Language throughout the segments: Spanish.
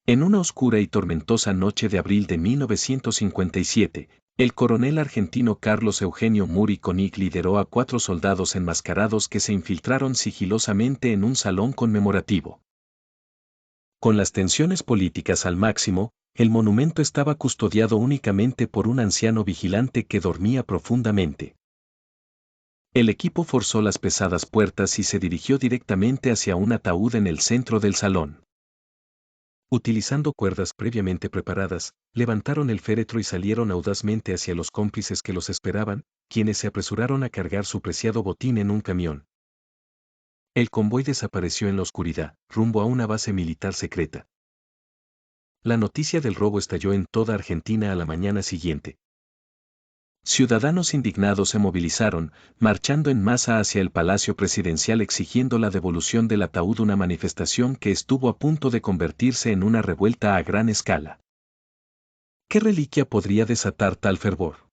En una oscura y tormentosa noche de abril de 1957, el coronel argentino Carlos Eugenio Muri Koenig lideró a 4 soldados enmascarados que se infiltraron sigilosamente en un salón conmemorativo. Con las tensiones políticas al máximo, el monumento estaba custodiado únicamente por un anciano vigilante que dormía profundamente. El equipo forzó las pesadas puertas y se dirigió directamente hacia un ataúd en el centro del salón. Utilizando cuerdas previamente preparadas, levantaron el féretro y salieron audazmente hacia los cómplices que los esperaban, quienes se apresuraron a cargar su preciado botín en un camión. El convoy desapareció en la oscuridad, rumbo a una base militar secreta. La noticia del robo estalló en toda Argentina a la mañana siguiente. Ciudadanos indignados se movilizaron, marchando en masa hacia el Palacio Presidencial exigiendo la devolución del ataúd, una manifestación que estuvo a punto de convertirse en una revuelta a gran escala. ¿Qué reliquia podría desatar tal fervor?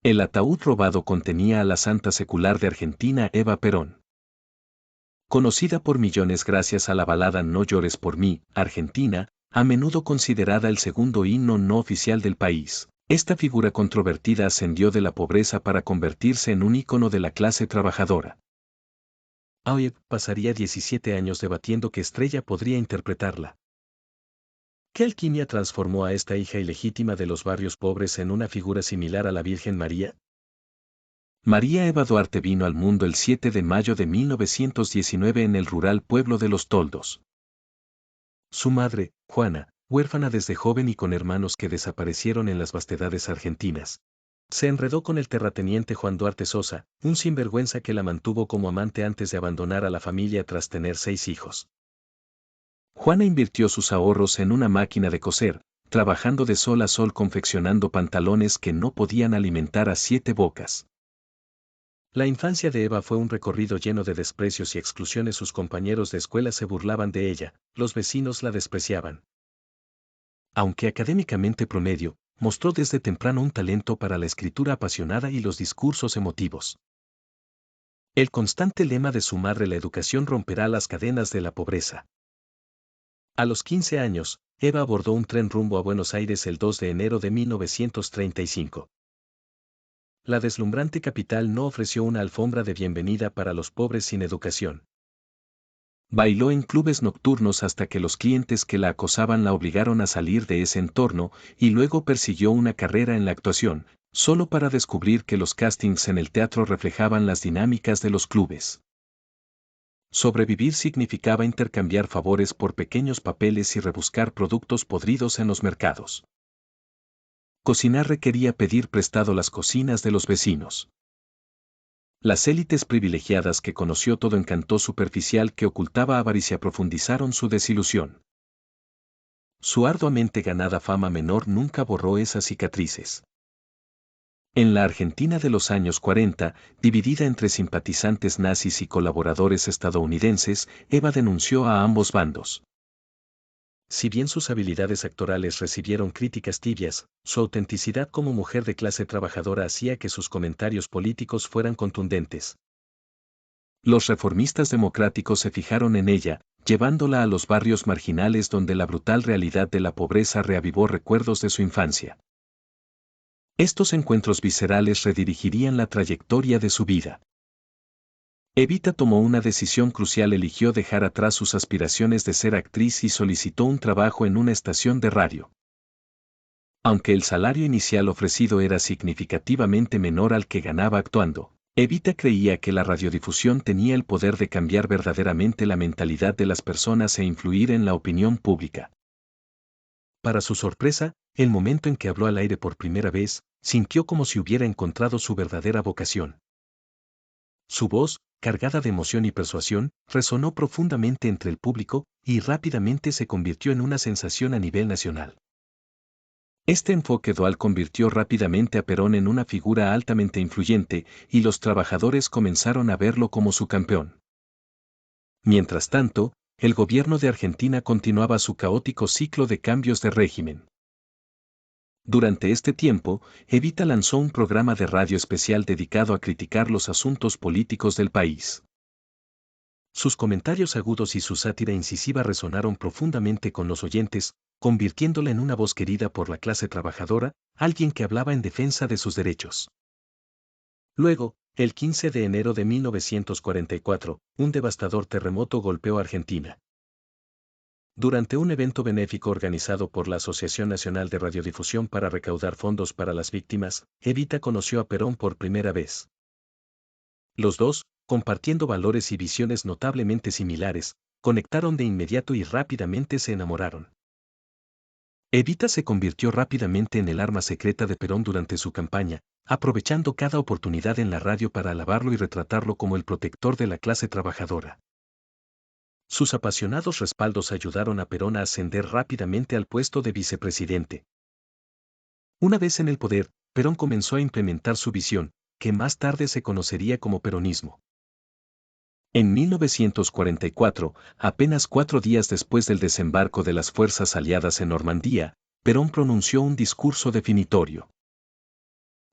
El ataúd robado contenía a la santa secular de Argentina Eva Perón. Conocida por millones gracias a la balada No llores por mí, Argentina, a menudo considerada el segundo himno no oficial del país. Esta figura controvertida ascendió de la pobreza para convertirse en un ícono de la clase trabajadora. Hoy pasaría 17 años debatiendo qué estrella podría interpretarla. ¿Qué alquimia transformó a esta hija ilegítima de los barrios pobres en una figura similar a la Virgen María? María Eva Duarte vino al mundo el 7 de mayo de 1919 en el rural pueblo de Los Toldos. Su madre, Juana, huérfana desde joven y con hermanos que desaparecieron en las vastedades argentinas, se enredó con el terrateniente Juan Duarte Sosa, un sinvergüenza que la mantuvo como amante antes de abandonar a la familia tras tener 6 hijos. Juana invirtió sus ahorros en una máquina de coser, trabajando de sol a sol confeccionando pantalones que no podían alimentar a 7 bocas. La infancia de Eva fue un recorrido lleno de desprecios y exclusiones. Sus compañeros de escuela se burlaban de ella, los vecinos la despreciaban. Aunque académicamente promedio, mostró desde temprano un talento para la escritura apasionada y los discursos emotivos. El constante lema de su madre: la educación romperá las cadenas de la pobreza. A los 15 años, Eva abordó un tren rumbo a Buenos Aires el 2 de enero de 1935. La deslumbrante capital no ofreció una alfombra de bienvenida para los pobres sin educación. Bailó en clubes nocturnos hasta que los clientes que la acosaban la obligaron a salir de ese entorno, y luego persiguió una carrera en la actuación, solo para descubrir que los castings en el teatro reflejaban las dinámicas de los clubes. Sobrevivir significaba intercambiar favores por pequeños papeles y rebuscar productos podridos en los mercados. Cocinar requería pedir prestado las cocinas de los vecinos. Las élites privilegiadas que conoció todo encanto superficial que ocultaba avaricia profundizaron su desilusión. Su arduamente ganada fama menor nunca borró esas cicatrices. En la Argentina de los años 40, dividida entre simpatizantes nazis y colaboradores estadounidenses, Eva denunció a ambos bandos. Si bien sus habilidades actorales recibieron críticas tibias, su autenticidad como mujer de clase trabajadora hacía que sus comentarios políticos fueran contundentes. Los reformistas democráticos se fijaron en ella, llevándola a los barrios marginales donde la brutal realidad de la pobreza reavivó recuerdos de su infancia. Estos encuentros viscerales redirigirían la trayectoria de su vida. Evita tomó una decisión crucial: eligió dejar atrás sus aspiraciones de ser actriz y solicitó un trabajo en una estación de radio. Aunque el salario inicial ofrecido era significativamente menor al que ganaba actuando, Evita creía que la radiodifusión tenía el poder de cambiar verdaderamente la mentalidad de las personas e influir en la opinión pública. Para su sorpresa, el momento en que habló al aire por primera vez, sintió como si hubiera encontrado su verdadera vocación. Su voz, cargada de emoción y persuasión, resonó profundamente entre el público y rápidamente se convirtió en una sensación a nivel nacional. Este enfoque dual convirtió rápidamente a Perón en una figura altamente influyente, y los trabajadores comenzaron a verlo como su campeón. Mientras tanto, el gobierno de Argentina continuaba su caótico ciclo de cambios de régimen. Durante este tiempo, Evita lanzó un programa de radio especial dedicado a criticar los asuntos políticos del país. Sus comentarios agudos y su sátira incisiva resonaron profundamente con los oyentes, convirtiéndola en una voz querida por la clase trabajadora, alguien que hablaba en defensa de sus derechos. Luego, el 15 de enero de 1944, un devastador terremoto golpeó Argentina. Durante un evento benéfico organizado por la Asociación Nacional de Radiodifusión para recaudar fondos para las víctimas, Evita conoció a Perón por primera vez. Los dos, compartiendo valores y visiones notablemente similares, conectaron de inmediato y rápidamente se enamoraron. Evita se convirtió rápidamente en el arma secreta de Perón durante su campaña, aprovechando cada oportunidad en la radio para alabarlo y retratarlo como el protector de la clase trabajadora. Sus apasionados respaldos ayudaron a Perón a ascender rápidamente al puesto de vicepresidente. Una vez en el poder, Perón comenzó a implementar su visión, que más tarde se conocería como peronismo. En 1944, apenas 4 días después del desembarco de las fuerzas aliadas en Normandía, Perón pronunció un discurso definitorio.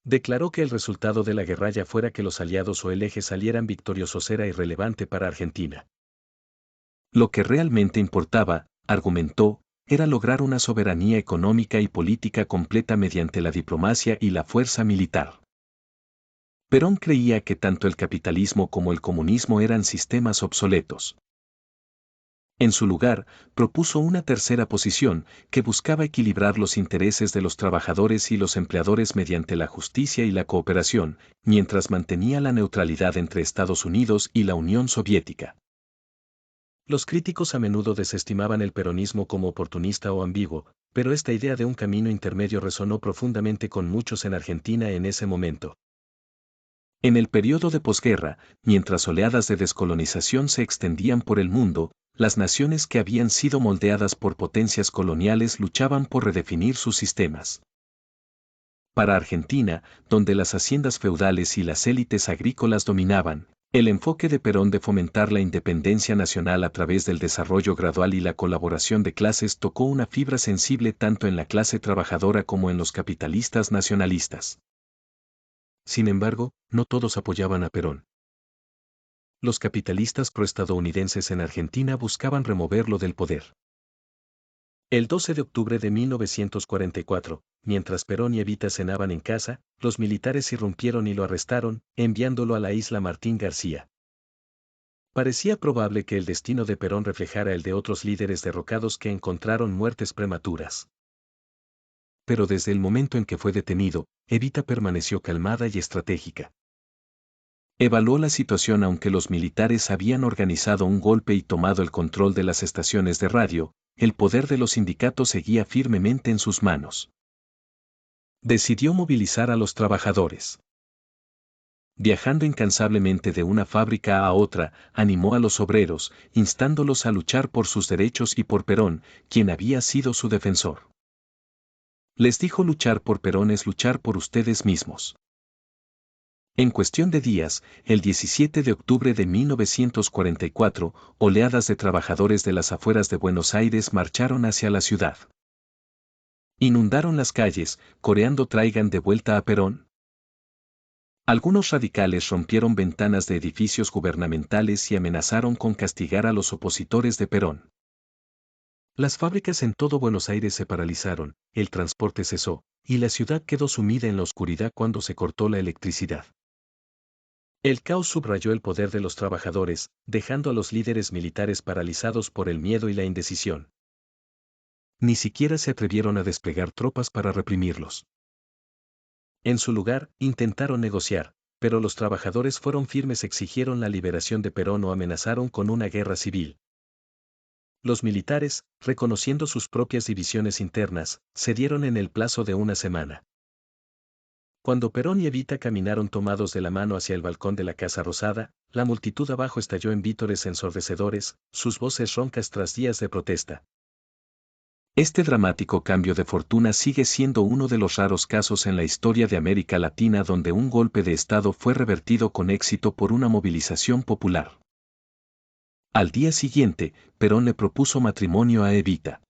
Declaró que el resultado de la guerra, ya fuera que los aliados o el eje salieran victoriosos, era irrelevante para Argentina. Lo que realmente importaba, argumentó, era lograr una soberanía económica y política completa mediante la diplomacia y la fuerza militar. Perón creía que tanto el capitalismo como el comunismo eran sistemas obsoletos. En su lugar, propuso una tercera posición, que buscaba equilibrar los intereses de los trabajadores y los empleadores mediante la justicia y la cooperación, mientras mantenía la neutralidad entre Estados Unidos y la Unión Soviética. Los críticos a menudo desestimaban el peronismo como oportunista o ambiguo, pero esta idea de un camino intermedio resonó profundamente con muchos en Argentina en ese momento. En el periodo de posguerra, mientras oleadas de descolonización se extendían por el mundo, las naciones que habían sido moldeadas por potencias coloniales luchaban por redefinir sus sistemas. Para Argentina, donde las haciendas feudales y las élites agrícolas dominaban, el enfoque de Perón de fomentar la independencia nacional a través del desarrollo gradual y la colaboración de clases tocó una fibra sensible tanto en la clase trabajadora como en los capitalistas nacionalistas. Sin embargo, no todos apoyaban a Perón. Los capitalistas proestadounidenses en Argentina buscaban removerlo del poder. El 12 de octubre de 1944, mientras Perón y Evita cenaban en casa, los militares irrumpieron y lo arrestaron, enviándolo a la isla Martín García. Parecía probable que el destino de Perón reflejara el de otros líderes derrocados que encontraron muertes prematuras. Pero desde el momento en que fue detenido, Evita permaneció calmada y estratégica. Evaluó la situación. Aunque los militares habían organizado un golpe y tomado el control de las estaciones de radio, el poder de los sindicatos seguía firmemente en sus manos. Decidió movilizar a los trabajadores. Viajando incansablemente de una fábrica a otra, animó a los obreros, instándolos a luchar por sus derechos y por Perón, quien había sido su defensor. Les dijo: luchar por Perón es luchar por ustedes mismos. En cuestión de días, el 17 de octubre de 1944, oleadas de trabajadores de las afueras de Buenos Aires marcharon hacia la ciudad. Inundaron las calles, coreando «Traigan de vuelta a Perón». Algunos radicales rompieron ventanas de edificios gubernamentales y amenazaron con castigar a los opositores de Perón. Las fábricas en todo Buenos Aires se paralizaron, el transporte cesó, y la ciudad quedó sumida en la oscuridad cuando se cortó la electricidad. El caos subrayó el poder de los trabajadores, dejando a los líderes militares paralizados por el miedo y la indecisión. Ni siquiera se atrevieron a desplegar tropas para reprimirlos. En su lugar, intentaron negociar, pero los trabajadores fueron firmes, exigieron la liberación de Perón o amenazaron con una guerra civil. Los militares, reconociendo sus propias divisiones internas, cedieron en el plazo de una semana. Cuando Perón y Evita caminaron tomados de la mano hacia el balcón de la Casa Rosada, la multitud abajo estalló en vítores ensordecedores, sus voces roncas tras días de protesta. Este dramático cambio de fortuna sigue siendo uno de los raros casos en la historia de América Latina donde un golpe de Estado fue revertido con éxito por una movilización popular. Al día siguiente, Perón le propuso matrimonio a Evita.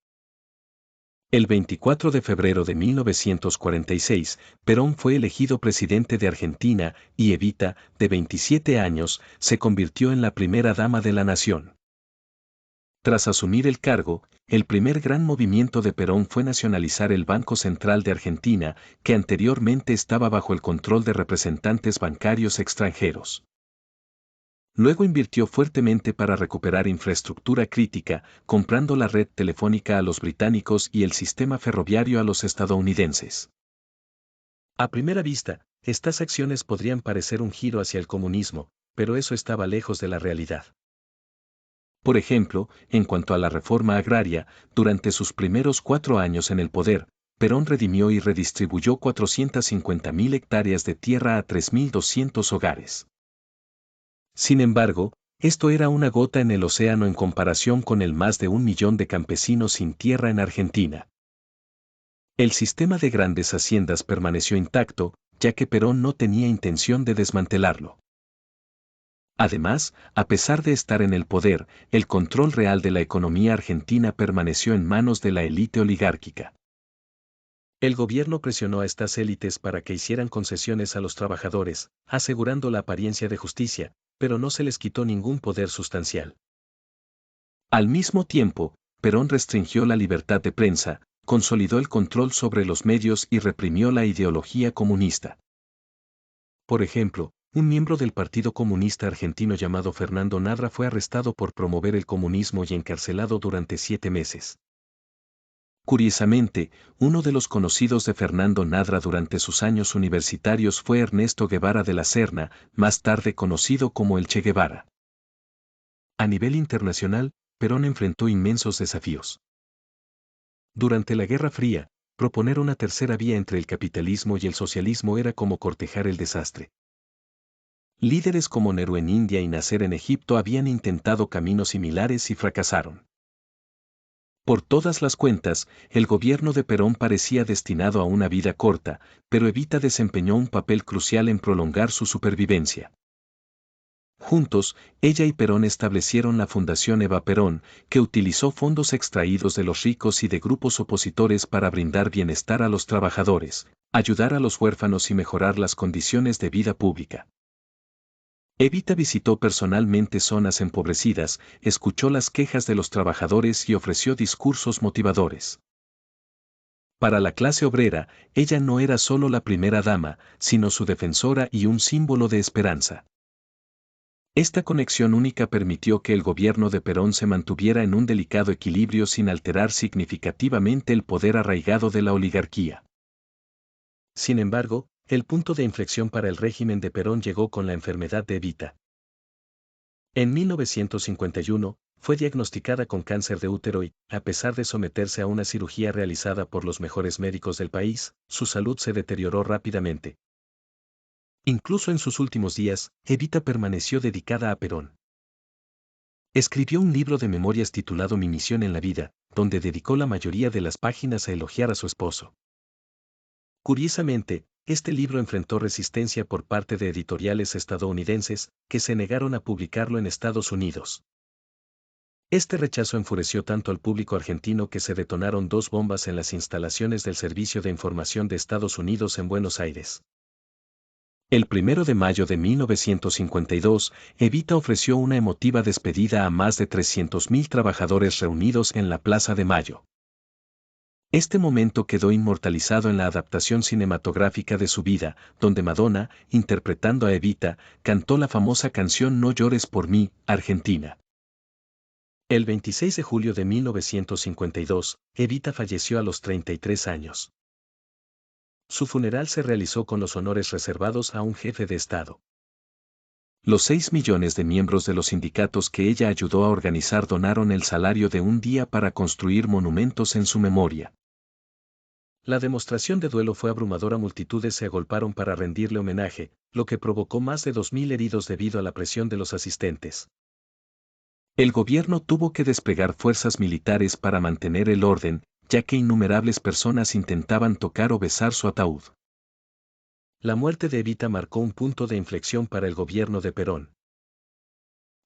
El 24 de febrero de 1946, Perón fue elegido presidente de Argentina y Evita, de 27 años, se convirtió en la primera dama de la nación. Tras asumir el cargo, el primer gran movimiento de Perón fue nacionalizar el Banco Central de Argentina, que anteriormente estaba bajo el control de representantes bancarios extranjeros. Luego invirtió fuertemente para recuperar infraestructura crítica, comprando la red telefónica a los británicos y el sistema ferroviario a los estadounidenses. A primera vista, estas acciones podrían parecer un giro hacia el comunismo, pero eso estaba lejos de la realidad. Por ejemplo, en cuanto a la reforma agraria, durante sus primeros 4 años en el poder, Perón redimió y redistribuyó 450.000 hectáreas de tierra a 3.200 hogares. Sin embargo, esto era una gota en el océano en comparación con el más de 1 millón de campesinos sin tierra en Argentina. El sistema de grandes haciendas permaneció intacto, ya que Perón no tenía intención de desmantelarlo. Además, a pesar de estar en el poder, el control real de la economía argentina permaneció en manos de la élite oligárquica. El gobierno presionó a estas élites para que hicieran concesiones a los trabajadores, asegurando la apariencia de justicia, pero no se les quitó ningún poder sustancial. Al mismo tiempo, Perón restringió la libertad de prensa, consolidó el control sobre los medios y reprimió la ideología comunista. Por ejemplo, un miembro del Partido Comunista Argentino llamado Fernando Nadra fue arrestado por promover el comunismo y encarcelado durante 7 meses. Curiosamente, uno de los conocidos de Fernando Nadra durante sus años universitarios fue Ernesto Guevara de la Serna, más tarde conocido como el Che Guevara. A nivel internacional, Perón enfrentó inmensos desafíos. Durante la Guerra Fría, proponer una tercera vía entre el capitalismo y el socialismo era como cortejar el desastre. Líderes como Nehru en India y Nasser en Egipto habían intentado caminos similares y fracasaron. Por todas las cuentas, el gobierno de Perón parecía destinado a una vida corta, pero Evita desempeñó un papel crucial en prolongar su supervivencia. Juntos, ella y Perón establecieron la Fundación Eva Perón, que utilizó fondos extraídos de los ricos y de grupos opositores para brindar bienestar a los trabajadores, ayudar a los huérfanos y mejorar las condiciones de vida pública. Evita visitó personalmente zonas empobrecidas, escuchó las quejas de los trabajadores y ofreció discursos motivadores. Para la clase obrera, ella no era solo la primera dama, sino su defensora y un símbolo de esperanza. Esta conexión única permitió que el gobierno de Perón se mantuviera en un delicado equilibrio sin alterar significativamente el poder arraigado de la oligarquía. Sin embargo, el punto de inflexión para el régimen de Perón llegó con la enfermedad de Evita. En 1951, fue diagnosticada con cáncer de útero y, a pesar de someterse a una cirugía realizada por los mejores médicos del país, su salud se deterioró rápidamente. Incluso en sus últimos días, Evita permaneció dedicada a Perón. Escribió un libro de memorias titulado Mi misión en la vida, donde dedicó la mayoría de las páginas a elogiar a su esposo. Curiosamente, este libro enfrentó resistencia por parte de editoriales estadounidenses, que se negaron a publicarlo en Estados Unidos. Este rechazo enfureció tanto al público argentino que se detonaron 2 bombas en las instalaciones del Servicio de Información de Estados Unidos en Buenos Aires. El 1 de mayo de 1952, Evita ofreció una emotiva despedida a más de 300.000 trabajadores reunidos en la Plaza de Mayo. Este momento quedó inmortalizado en la adaptación cinematográfica de su vida, donde Madonna, interpretando a Evita, cantó la famosa canción No llores por mí, Argentina. El 26 de julio de 1952, Evita falleció a los 33 años. Su funeral se realizó con los honores reservados a un jefe de Estado. Los 6 millones de miembros de los sindicatos que ella ayudó a organizar donaron el salario de un día para construir monumentos en su memoria. La demostración de duelo fue abrumadora, multitudes se agolparon para rendirle homenaje, lo que provocó más de 2.000 heridos debido a la presión de los asistentes. El gobierno tuvo que desplegar fuerzas militares para mantener el orden, ya que innumerables personas intentaban tocar o besar su ataúd. La muerte de Evita marcó un punto de inflexión para el gobierno de Perón.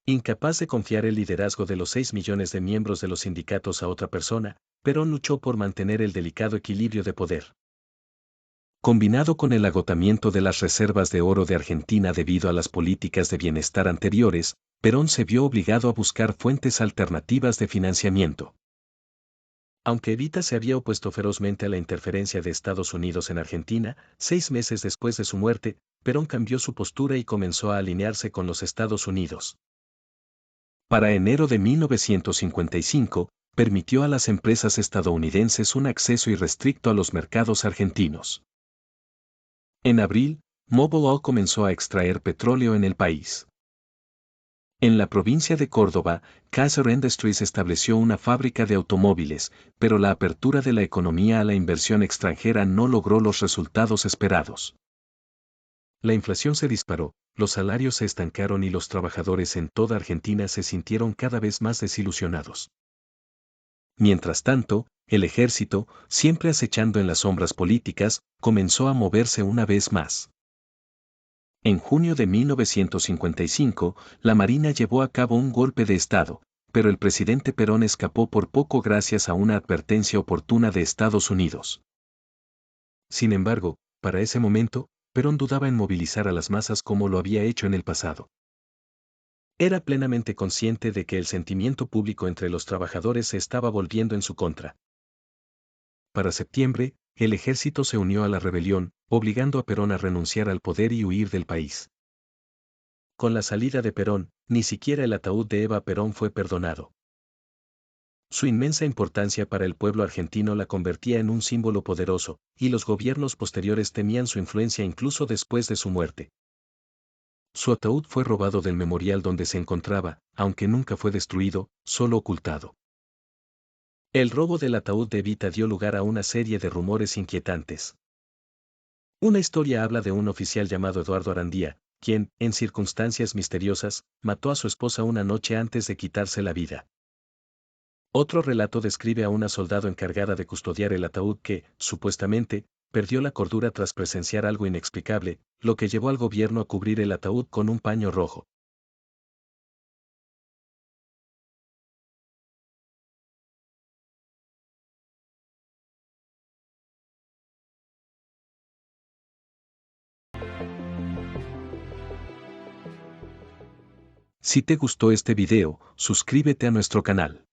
Incapaz de confiar el liderazgo de los 6 millones de miembros de los sindicatos a otra persona, Perón luchó por mantener el delicado equilibrio de poder. Combinado con el agotamiento de las reservas de oro de Argentina debido a las políticas de bienestar anteriores, Perón se vio obligado a buscar fuentes alternativas de financiamiento. Aunque Evita se había opuesto ferozmente a la interferencia de Estados Unidos en Argentina, 6 meses después de su muerte, Perón cambió su postura y comenzó a alinearse con los Estados Unidos. Para enero de 1955, permitió a las empresas estadounidenses un acceso irrestricto a los mercados argentinos. En abril, Mobil Oil comenzó a extraer petróleo en el país. En la provincia de Córdoba, Kaiser Industries estableció una fábrica de automóviles, pero la apertura de la economía a la inversión extranjera no logró los resultados esperados. La inflación se disparó, los salarios se estancaron y los trabajadores en toda Argentina se sintieron cada vez más desilusionados. Mientras tanto, el ejército, siempre acechando en las sombras políticas, comenzó a moverse una vez más. En junio de 1955, la Marina llevó a cabo un golpe de Estado, pero el presidente Perón escapó por poco gracias a una advertencia oportuna de Estados Unidos. Sin embargo, para ese momento, Perón dudaba en movilizar a las masas como lo había hecho en el pasado. Era plenamente consciente de que el sentimiento público entre los trabajadores se estaba volviendo en su contra. Para septiembre, el ejército se unió a la rebelión, obligando a Perón a renunciar al poder y huir del país. Con la salida de Perón, ni siquiera el ataúd de Eva Perón fue perdonado. Su inmensa importancia para el pueblo argentino la convertía en un símbolo poderoso, y los gobiernos posteriores temían su influencia incluso después de su muerte. Su ataúd fue robado del memorial donde se encontraba, aunque nunca fue destruido, solo ocultado. El robo del ataúd de Evita dio lugar a una serie de rumores inquietantes. Una historia habla de un oficial llamado Eduardo Arandía, quien, en circunstancias misteriosas, mató a su esposa una noche antes de quitarse la vida. Otro relato describe a una soldado encargada de custodiar el ataúd que, supuestamente, perdió la cordura tras presenciar algo inexplicable, lo que llevó al gobierno a cubrir el ataúd con un paño rojo. Si te gustó este video, suscríbete a nuestro canal.